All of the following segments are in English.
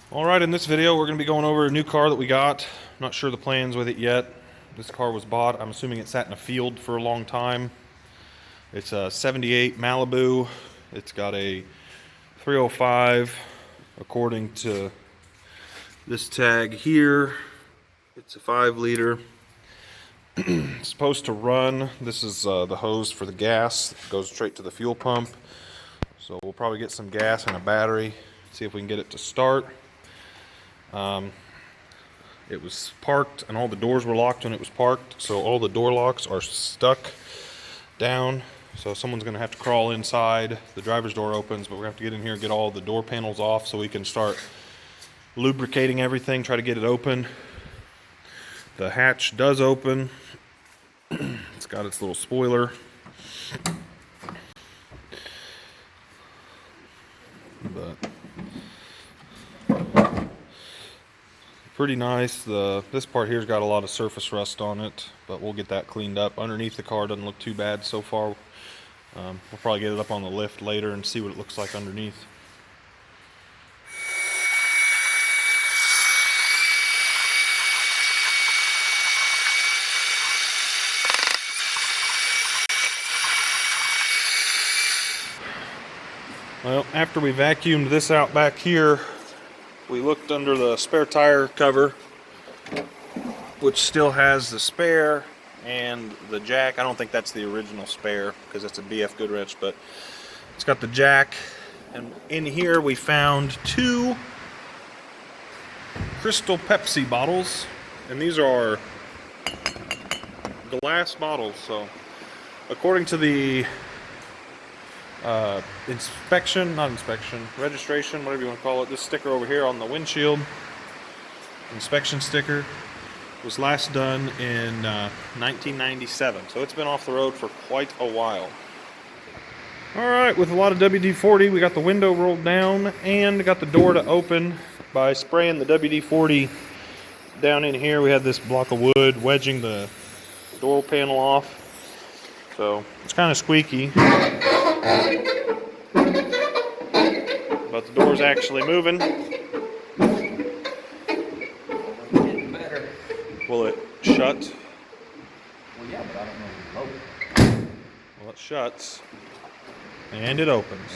Alright, in this video we're going to be going over a new car that we got. I'm not sure the plans with it yet. This car was bought. I'm assuming it sat in a field for a long time. It's a 78 Malibu. It's got a 305 according to this tag here. It's a 5-liter. It's supposed to run. This is the hose for the gas. It goes straight to the fuel pump. So we'll probably get some gas and a battery, see if we can get it to start. It was parked and all the doors were locked when it was parked, so all the door locks are stuck down. So someone's going to have to crawl inside. The driver's door opens, but we're going to have to get in here and get all the door panels off so we can start lubricating everything, try to get it open. The hatch does open. It's got its little spoiler. But pretty nice. This part here's got a lot of surface rust on it, but we'll get that cleaned up. Underneath the car doesn't look too bad so far. We'll probably get it up on the lift later and see what it looks like underneath. Well, after we vacuumed this out back here, we looked under the spare tire cover, which still has the spare and the jack. I don't think that's the original spare because it's a BF Goodrich, but it's got the jack. And in here we found 2 Crystal Pepsi bottles, and these are glass bottles. So according to the registration, whatever you want to call it, this sticker over here on the windshield, inspection sticker, was last done in 1997, so it's been off the road for quite a while. Alright, with a lot of WD-40, we got the window rolled down and got the door to open by spraying the WD-40 down in here. We had this block of wood wedging the door panel off, so it's kind of squeaky. But the door's actually moving. Will it shut? Well, yeah, but I don't know if it's loaded. Well, it shuts. And it opens.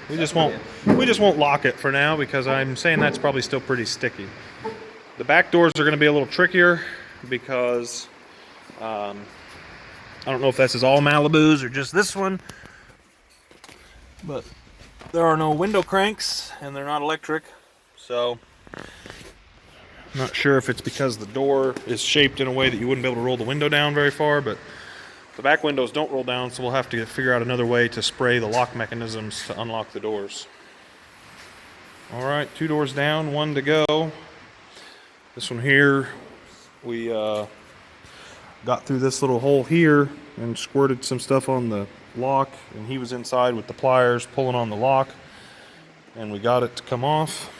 We just won't lock it for now because I'm saying that's probably still pretty sticky. The back doors are going to be a little trickier because I don't know if this is all Malibus or just this one, but there are no window cranks and they're not electric, so I'm not sure if it's because the door is shaped in a way that you wouldn't be able to roll the window down very far, but the back windows don't roll down, so we'll have to figure out another way to spray the lock mechanisms to unlock the doors. Alright, 2 doors down, 1 to go. This one here, we got through this little hole here and squirted some stuff on the lock, and he was inside with the pliers pulling on the lock, and we got it to come off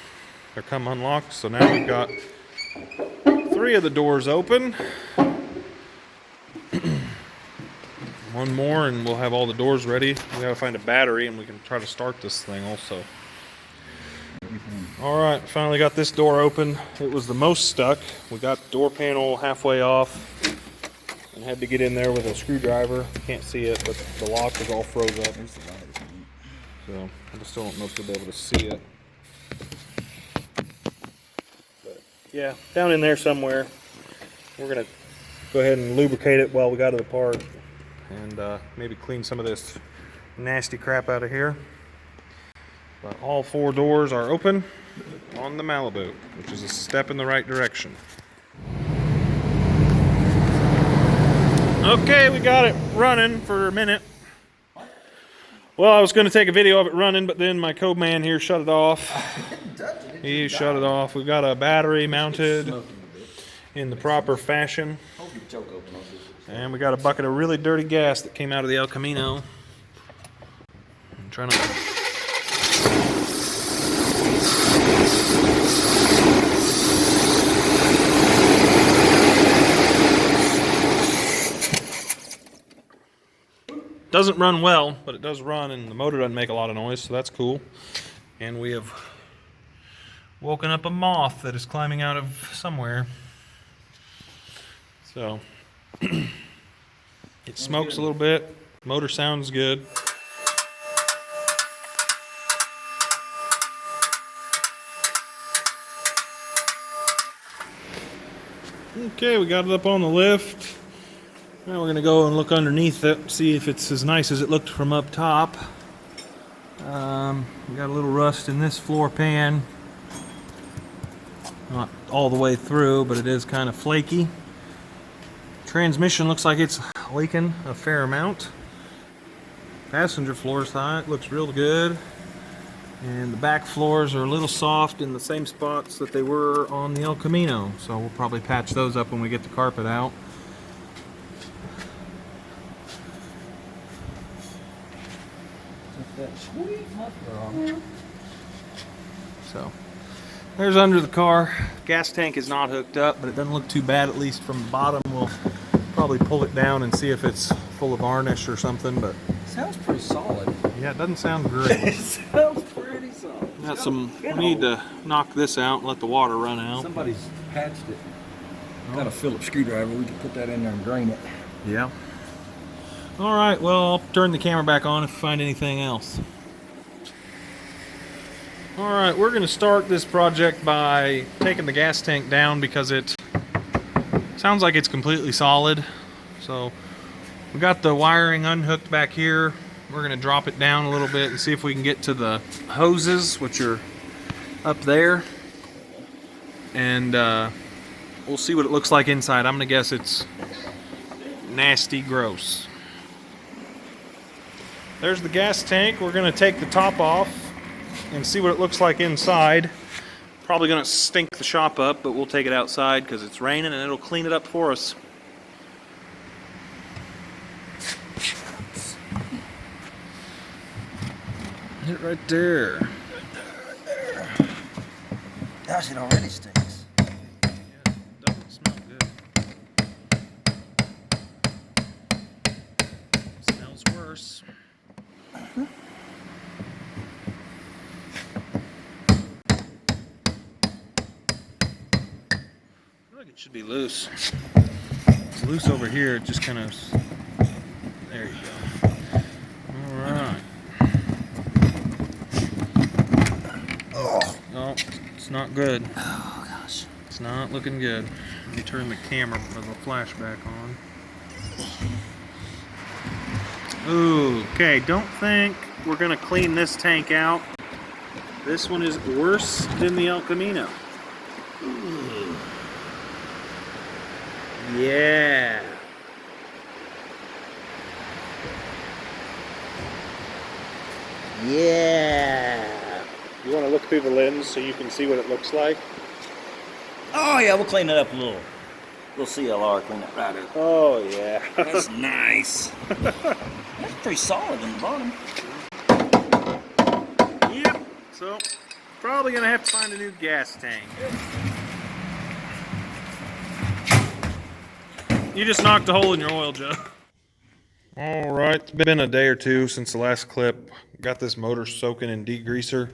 or come unlocked. So now we've got 3 of the doors open. 1 more and we'll have all the doors ready. We gotta find a battery and we can try to start this thing also. Alright, finally got this door open. It was the most stuck. We got the door panel halfway off and had to get in there with a screwdriver. Can't see it, but the lock was all froze up. So I just still don't know if you'll be able to see it. But yeah, down in there somewhere. We're gonna go ahead and lubricate it while we got it apart and maybe clean some of this nasty crap out of here. But all 4 doors are open on the Malibu, which is a step in the right direction. Okay, we got it running for a minute. Well, I was going to take a video of it running, but then my code man here shut it off. He shut it off. We've got a battery mounted in the proper fashion. And we got a bucket of really dirty gas that came out of the El Camino. I'm trying to... Doesn't run well, but it does run, and the motor doesn't make a lot of noise, so that's cool. And we have woken up a moth that is climbing out of somewhere. So it smokes a little bit. Motor sounds good. Okay, we got it up on the lift. Now we're gonna go and look underneath it, see if it's as nice as it looked from up top. We got a little rust in this floor pan. Not all the way through, but it is kind of flaky. Transmission looks like it's leaking a fair amount. Passenger floor's high, it looks real good. And the back floors are a little soft in the same spots that they were on the El Camino. So we'll probably patch those up when we get the carpet out. That sweet muffler on. So there's under the car. Gas tank is not hooked up, but it doesn't look too bad, at least from the bottom. We'll probably pull it down and see if it's full of varnish or something, but Sounds pretty solid. yeah, it doesn't sound great. It sounds pretty solid. Got some, we need to knock this out and let the water run out. Somebody's patched it. Got a Phillips screwdriver. We can put that in there and drain it. Yeah. All right, well, I'll turn the camera back on if I find anything else. All right, we're going to start this project by taking the gas tank down because it sounds like it's completely solid. So we got the wiring unhooked back here. We're going to drop it down a little bit and see if we can get to the hoses, which are up there. And we'll see what it looks like inside. I'm going to guess it's nasty gross. There's the gas tank. We're going to take the top off and see what it looks like inside. Probably going to stink the shop up, but we'll take it outside because it's raining and it'll clean it up for us. It right there. Right there. Gosh, it already stinks. Yeah, it doesn't smell good. Smells worse. I feel like it should be loose. It's loose over here, it just kind of... There you go. Alright. Oh, it's not good. Oh, gosh. It's not looking good. Let me turn the camera with the flashback on. Ooh, okay, don't think we're gonna clean this tank out. This one is worse than the El Camino. Ooh. Yeah. Yeah. You want to look through the lens so you can see what it looks like? Oh, yeah, we'll clean it up a little. We'll CLR clean it right up. Oh, yeah. That's nice. That's pretty solid in the bottom. Yep. So, probably going to have to find a new gas tank. You just knocked a hole in your oil jug. Alright, it's been a day or two since the last clip. Got this motor soaking in degreaser.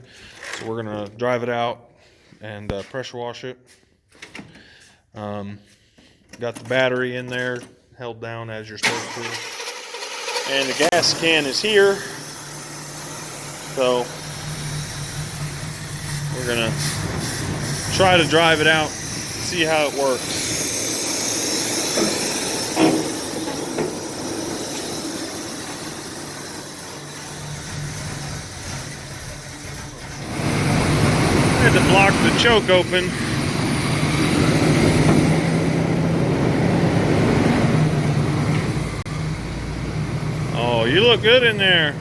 So we're going to drive it out and pressure wash it. Got the battery in there, held down as you're supposed to. And the gas can is here. So we're going to try to drive it out, see how it works. Had to block the choke open. Oh, you look good in there.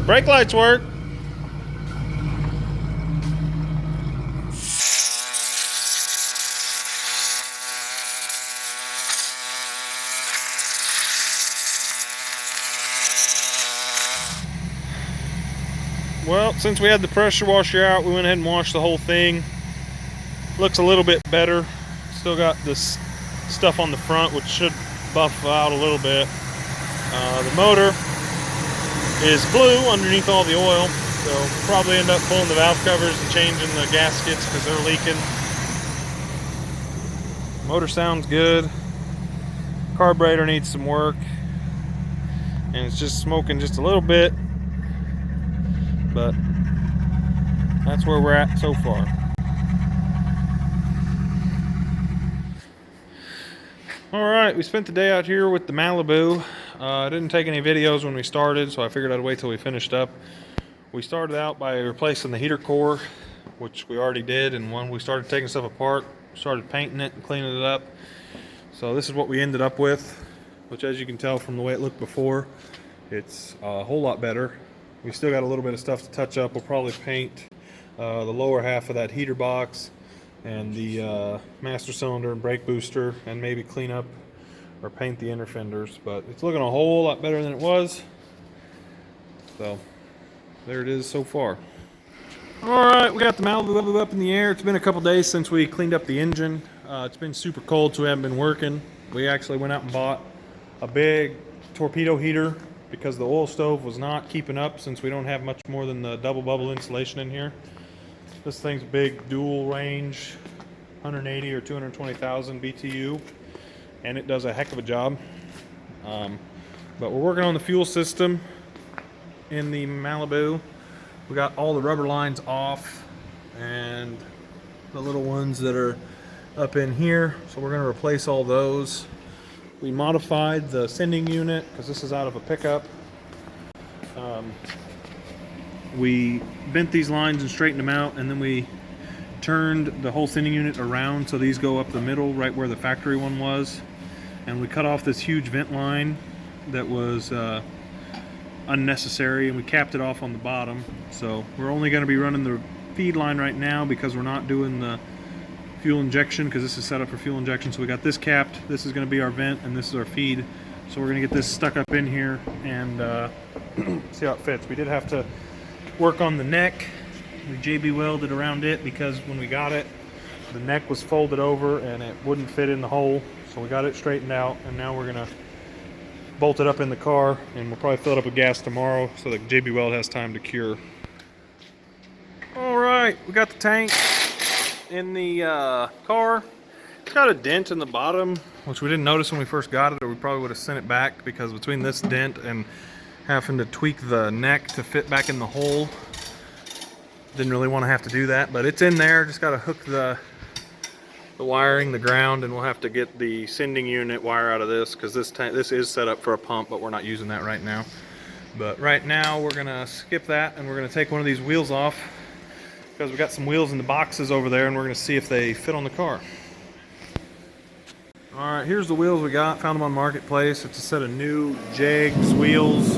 Brake lights work. Well, since we had the pressure washer out, we went ahead and washed the whole thing. Looks a little bit better. Still got this stuff on the front, which should buff out a little bit. The motor is blue underneath all the oil. So we'll probably end up pulling the valve covers and changing the gaskets because they're leaking. Motor sounds good. Carburetor needs some work. And it's just smoking just a little bit. But that's where we're at so far. Alright, we spent the day out here with the Malibu. I didn't take any videos when we started, so I figured I'd wait till we finished up. We started out by replacing the heater core, which we already did, and when we started taking stuff apart, started painting it and cleaning it up. So this is what we ended up with, which, as you can tell from the way it looked before, it's a whole lot better. We still got a little bit of stuff to touch up. We'll probably paint the lower half of that heater box and the master cylinder and brake booster, and maybe clean up or paint the inner fenders. But it's looking a whole lot better than it was. So there it is so far. Alright, we got the Malibu up in the air. It's been a couple days since we cleaned up the engine. It's been super cold, so we haven't been working. We actually went out and bought a big torpedo heater because the oil stove was not keeping up, since we don't have much more than the double bubble insulation in here. This thing's big, dual range, 180 or 220,000 BTU, and it does a heck of a job. But we're working on the fuel system in the Malibu. We got all the rubber lines off and the little ones that are up in here, so we're going to replace all those. We modified the sending unit because this is out of a pickup. We bent these lines and straightened them out, and then we turned the whole sending unit around so these go up the middle right where the factory one was, and we cut off this huge vent line that was unnecessary, and we capped it off on the bottom. So we're only going to be running the feed line right now because we're not doing the fuel injection, because this is set up for fuel injection. So we got this capped, this is going to be our vent, and this is our feed. So we're going to get this stuck up in here and see how it fits. We did have to work on the neck. We JB welded around it because when we got it, the neck was folded over and it wouldn't fit in the hole. So we got it straightened out, and now we're going to bolt it up in the car, and we'll probably fill it up with gas tomorrow so that JB weld has time to cure. Alright, we got the tank in the car. It's got a dent in the bottom, which we didn't notice when we first got it, or we probably would have sent it back, because between this dent and having to tweak the neck to fit back in the hole, didn't really want to have to do that, but it's in there. Just got to hook the wiring, the ground, and we'll have to get the sending unit wire out of this, because this is set up for a pump, but we're not using that right now. But right now we're gonna skip that, and we're gonna take one of these wheels off, because we got some wheels in the boxes over there, and we're gonna see if they fit on the car. All right, here's the wheels we got. Found them on Marketplace. It's a set of new Jags wheels.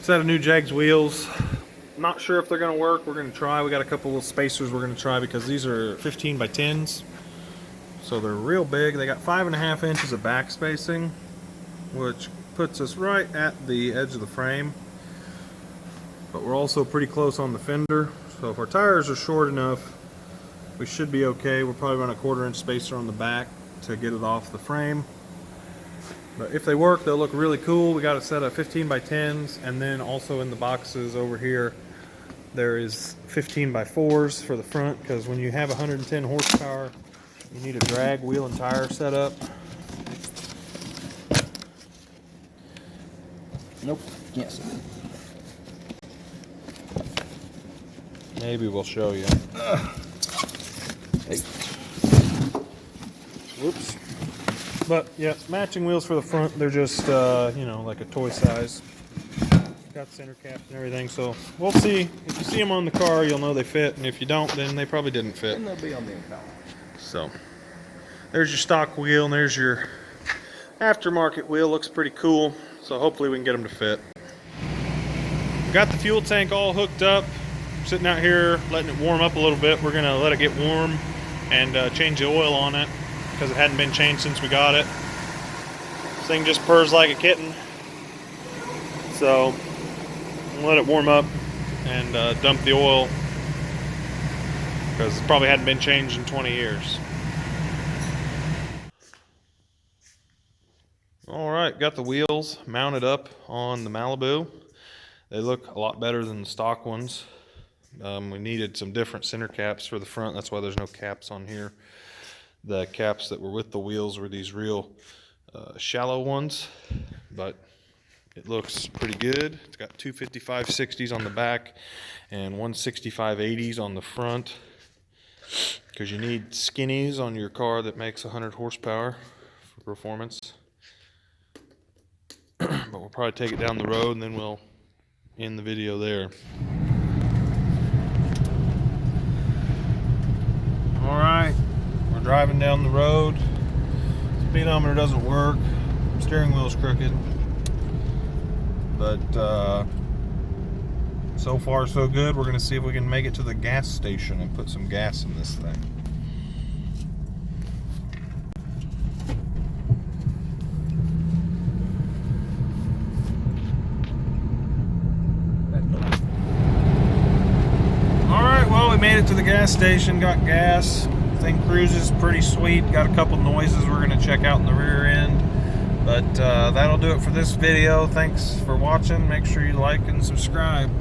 Set of new Jags wheels. Not sure if they're going to work. We're going to try. We got a couple little spacers we're going to try, because these are 15 by 10s. So they're real big. They got 5.5 inches of back spacing, which puts us right at the edge of the frame. But we're also pretty close on the fender. So if our tires are short enough, we should be okay. We'll probably run a 1/4 inch spacer on the back to get it off the frame. But if they work, they'll look really cool. We got a set of 15 by 10s, and then also in the boxes over here, there is 15 by 4s for the front, because when you have 110 horsepower, you need a drag wheel and tire setup. Nope, can't see it. Maybe we'll show you. Hey. Whoops. But yeah, matching wheels for the front. They're just, you know, like a toy size. Got center caps and everything. So we'll see. If you see them on the car, you'll know they fit. And if you don't, then they probably didn't fit. And they'll be on the account. So there's your stock wheel, and there's your aftermarket wheel. Looks pretty cool. So hopefully we can get them to fit. Got the fuel tank all hooked up. Sitting out here letting it warm up a little bit. We're going to let it get warm and change the oil on it, because it hadn't been changed since we got it. This thing just purrs like a kitten. So we'll let it warm up and dump the oil, because it probably hadn't been changed in 20 years. Alright. right, got the wheels mounted up on the Malibu. They look a lot better than the stock ones. We needed some different center caps for the front. That's why there's no caps on here. The caps that were with the wheels were these real shallow ones, but it looks pretty good. It's got two 5560s on the back and one 6580s on the front, because you need skinnies on your car that makes 100 horsepower for performance. But we'll probably take it down the road and then we'll end the video there. Alright, we're driving down the road. Speedometer doesn't work. Steering wheel's crooked. But so far so good. We're going to see if we can make it to the gas station and put some gas in this thing. Alright, well, we made it to the gas station, got gas. Thing cruises pretty sweet. Got a couple noises we're going to check out in the rear end. But that'll do it for this video. Thanks for watching. Make sure you like and subscribe.